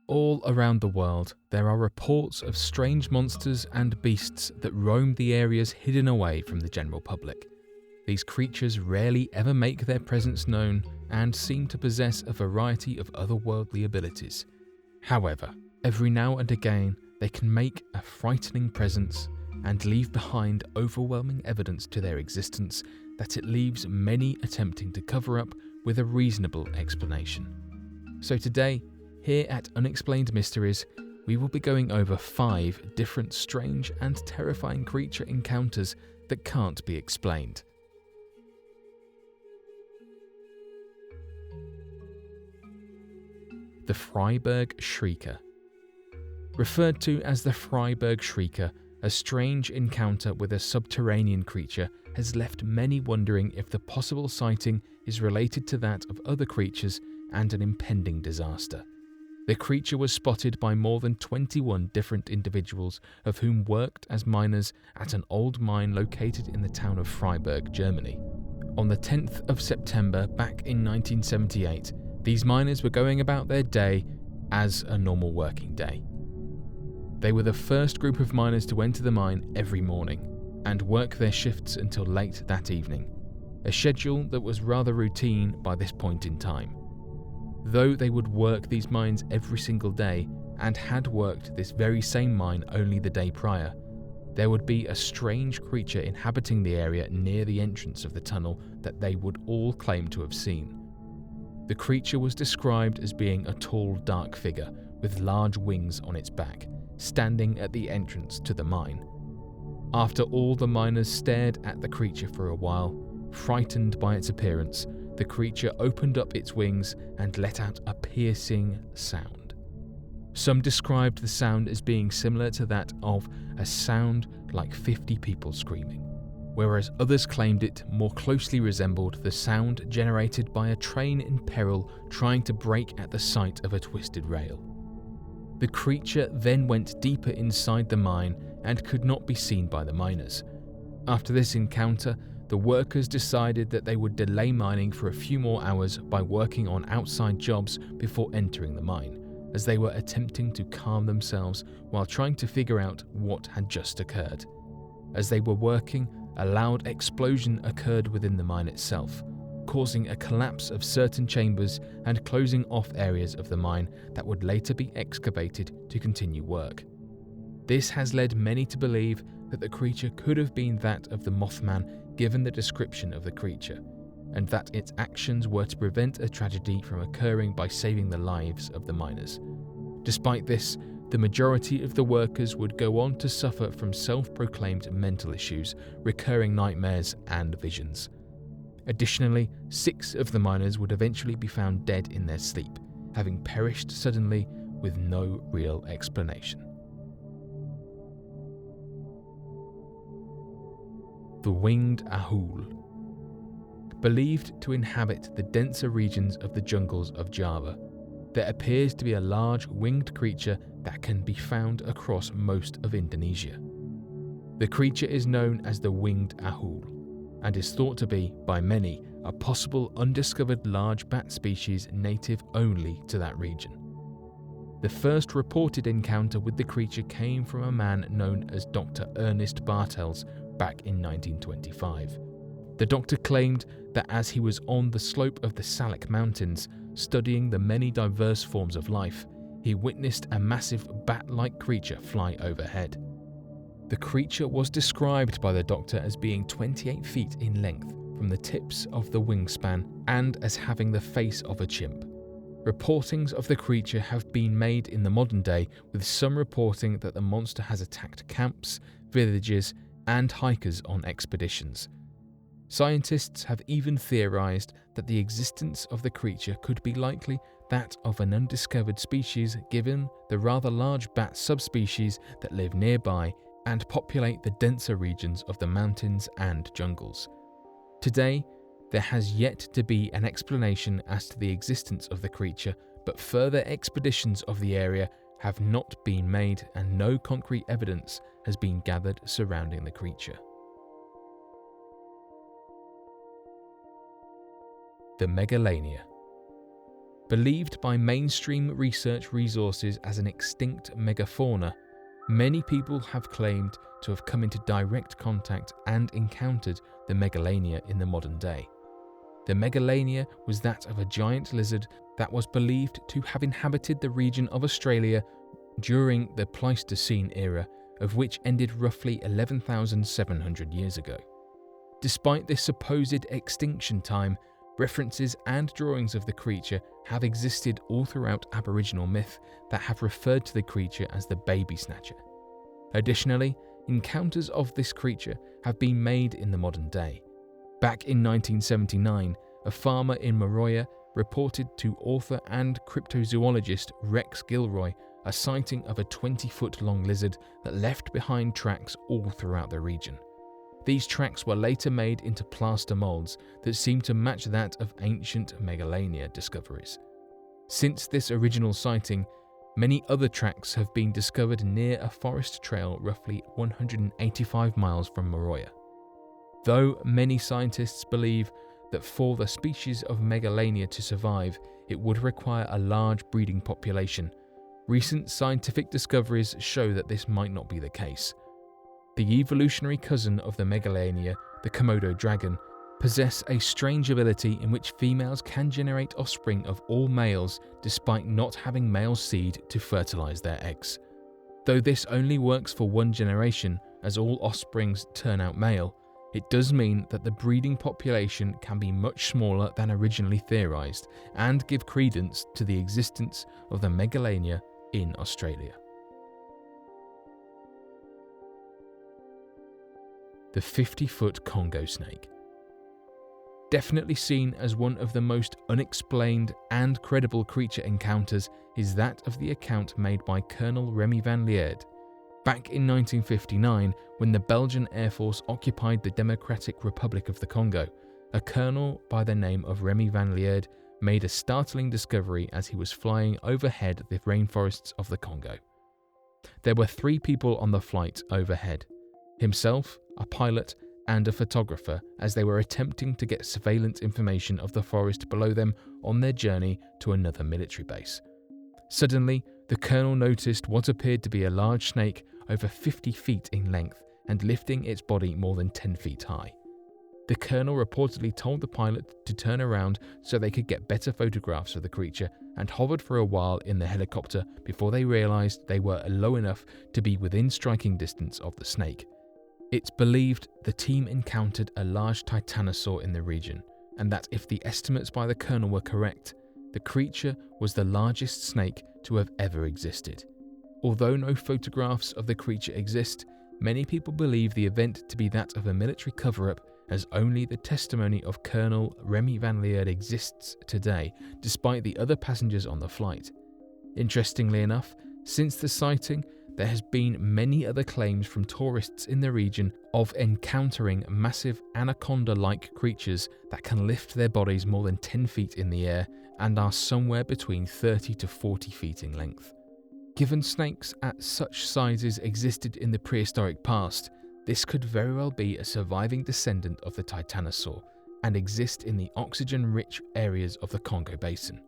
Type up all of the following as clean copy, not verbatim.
All around the world, there are reports of strange monsters and beasts that roam the areas hidden away from the general public. These creatures rarely ever make their presence known and seem to possess a variety of otherworldly abilities. However, every now and again, they can make a frightening presence and leave behind overwhelming evidence to their existence that it leaves many attempting to cover up with a reasonable explanation. So today, here at Unexplained Mysteries, we will be going over 5 different strange and terrifying creature encounters that can't be explained. The Freiburg Shrieker. Referred to as the Freiburg Shrieker, a strange encounter with a subterranean creature has left many wondering if the possible sighting is related to that of other creatures and an impending disaster. The creature was spotted by more than 21 different individuals, of whom worked as miners at an old mine located in the town of Freiburg, Germany. On the 10th of September back in 1978, these miners were going about their day as a normal working day. They were the first group of miners to enter the mine every morning and work their shifts until late that evening, a schedule that was rather routine by this point in time. Though they would work these mines every single day and had worked this very same mine only the day prior, there would be a strange creature inhabiting the area near the entrance of the tunnel that they would all claim to have seen. The creature was described as being a tall, dark figure with large wings on its back, standing at the entrance to the mine. After all the miners stared at the creature for a while, frightened by its appearance, the creature opened up its wings and let out a piercing sound. Some described the sound as being similar to that of a sound like 50 people screaming, whereas others claimed it more closely resembled the sound generated by a train in peril trying to brake at the sight of a twisted rail. The creature then went deeper inside the mine and could not be seen by the miners. After this encounter, the workers decided that they would delay mining for a few more hours by working on outside jobs before entering the mine, as they were attempting to calm themselves while trying to figure out what had just occurred. As they were working, a loud explosion occurred within the mine itself, causing a collapse of certain chambers and closing off areas of the mine that would later be excavated to continue work. This has led many to believe that the creature could have been that of the Mothman given the description of the creature, and that its actions were to prevent a tragedy from occurring by saving the lives of the miners. Despite this, the majority of the workers would go on to suffer from self-proclaimed mental issues, recurring nightmares, and visions. Additionally, 6 of the miners would eventually be found dead in their sleep, having perished suddenly with no real explanation. The Winged Ahool. Believed to inhabit the denser regions of the jungles of Java, there appears to be a large winged creature that can be found across most of Indonesia. The creature is known as the Winged Ahool and is thought to be, by many, a possible undiscovered large bat species native only to that region. The first reported encounter with the creature came from a man known as Dr. Ernest Bartels back in 1925. The doctor claimed that as he was on the slope of the Salak Mountains, studying the many diverse forms of life, he witnessed a massive bat-like creature fly overhead. The creature was described by the doctor as being 28 feet in length from the tips of the wingspan and as having the face of a chimp. Reportings of the creature have been made in the modern day, with some reporting that the monster has attacked camps, villages, and hikers on expeditions. Scientists have even theorized that the existence of the creature could be likely that of an undiscovered species, given the rather large bat subspecies that live nearby and populate the denser regions of the mountains and jungles. Today, there has yet to be an explanation as to the existence of the creature, but further expeditions of the area have not been made and no concrete evidence has been gathered surrounding the creature. The Megalynia. Believed by mainstream research resources as an extinct megafauna, many people have claimed to have come into direct contact and encountered the Megalynia in the modern day. The Megalynia was that of a giant lizard that was believed to have inhabited the region of Australia during the Pleistocene era, of which ended roughly 11,700 years ago. Despite this supposed extinction time, references and drawings of the creature have existed all throughout Aboriginal myth that have referred to the creature as the baby snatcher. Additionally, encounters of this creature have been made in the modern day. Back in 1979, a farmer in Maroya reported to author and cryptozoologist Rex Gilroy a sighting of a 20-foot-long lizard that left behind tracks all throughout the region. These tracks were later made into plaster molds that seemed to match that of ancient Megalynia discoveries. Since this original sighting, many other tracks have been discovered near a forest trail roughly 185 miles from Maroya. Though many scientists believe that for the species of Megalynia to survive, it would require a large breeding population, recent scientific discoveries show that this might not be the case. The evolutionary cousin of the Megalynia, the Komodo dragon, possess a strange ability in which females can generate offspring of all males despite not having male seed to fertilize their eggs. Though this only works for one generation, as all offsprings turn out male, it does mean that the breeding population can be much smaller than originally theorized and give credence to the existence of the Megalynia in Australia. The 50-foot Congo Snake. Definitely seen as one of the most unexplained and credible creature encounters is that of the account made by Colonel Remy van Lierde. Back in 1959, when the Belgian Air Force occupied the Democratic Republic of the Congo, a colonel by the name of Remy van Lierde made a startling discovery as he was flying overhead the rainforests of the Congo. There were 3 people on the flight overhead: himself, a pilot, and a photographer, as they were attempting to get surveillance information of the forest below them on their journey to another military base. Suddenly, the colonel noticed what appeared to be a large snake over 50 feet in length and lifting its body more than 10 feet high. The colonel reportedly told the pilot to turn around so they could get better photographs of the creature and hovered for a while in the helicopter before they realized they were low enough to be within striking distance of the snake. It's believed the team encountered a large titanosaur in the region, and that if the estimates by the colonel were correct, the creature was the largest snake to have ever existed. Although no photographs of the creature exist, many people believe the event to be that of a military cover-up, as only the testimony of Colonel Remy van Lierde exists today, despite the other passengers on the flight. Interestingly enough, since the sighting, there has been many other claims from tourists in the region of encountering massive anaconda-like creatures that can lift their bodies more than 10 feet in the air and are somewhere between 30 to 40 feet in length. Given snakes at such sizes existed in the prehistoric past, this could very well be a surviving descendant of the titanosaur and exist in the oxygen-rich areas of the Congo Basin.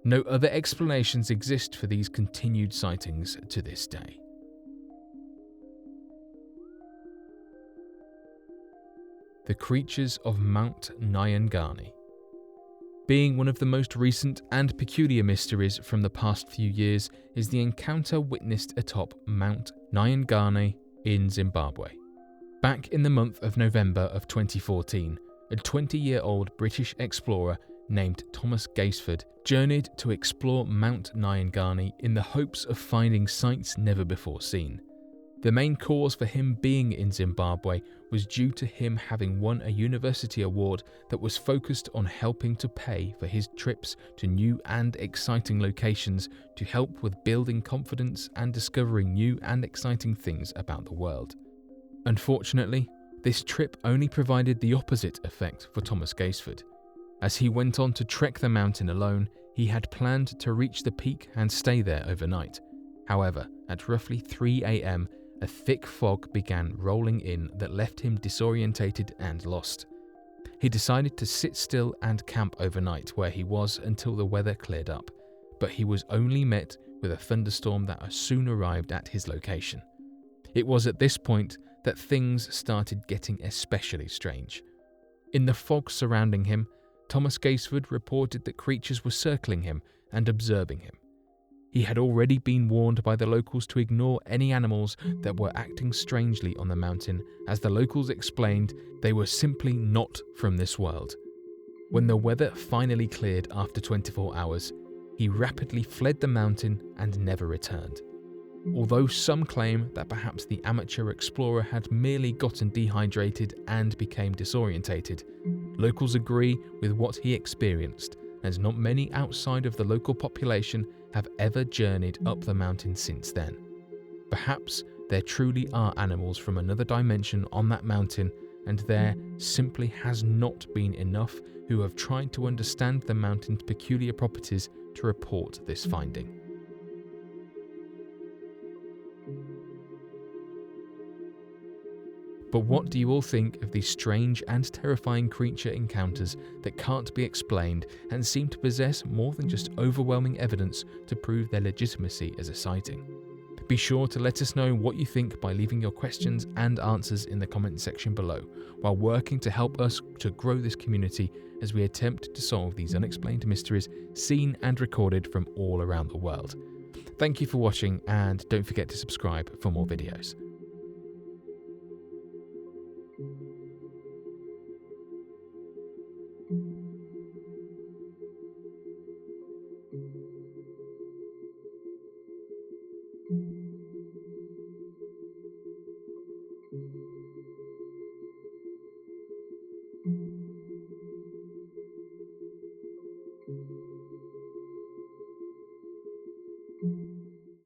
No other explanations exist for these continued sightings to this day. The creatures of Mount Mayon. Being one of the most recent and peculiar mysteries from the past few years is the encounter witnessed atop Mount Mayon in Zimbabwe. Back in the month of November of 2014, a 20-year-old British explorer named Thomas Gaisford journeyed to explore Mount Mayon in the hopes of finding sights never before seen. The main cause for him being in Zimbabwe was due to him having won a university award that was focused on helping to pay for his trips to new and exciting locations to help with building confidence and discovering new and exciting things about the world. Unfortunately, this trip only provided the opposite effect for Thomas Gaisford. As he went on to trek the mountain alone, he had planned to reach the peak and stay there overnight. However, at roughly 3 a.m, a thick fog began rolling in that left him disorientated and lost. He decided to sit still and camp overnight where he was until the weather cleared up, but he was only met with a thunderstorm that soon arrived at his location. It was at this point that things started getting especially strange. In the fog surrounding him, Thomas Gaisford reported that creatures were circling him and observing him. He had already been warned by the locals to ignore any animals that were acting strangely on the mountain. As the locals explained, they were simply not from this world. When the weather finally cleared after 24 hours, he rapidly fled the mountain and never returned. Although some claim that perhaps the amateur explorer had merely gotten dehydrated and became disorientated, locals agree with what he experienced, as not many outside of the local population have ever journeyed up the mountain since then. Perhaps there truly are animals from another dimension on that mountain, and there simply has not been enough who have tried to understand the mountain's peculiar properties to report this finding. But what do you all think of these strange and terrifying creature encounters that can't be explained and seem to possess more than just overwhelming evidence to prove their legitimacy as a sighting? Be sure to let us know what you think by leaving your questions and answers in the comment section below, while working to help us to grow this community as we attempt to solve these unexplained mysteries seen and recorded from all around the world. Thank you for watching, and don't forget to subscribe for more videos.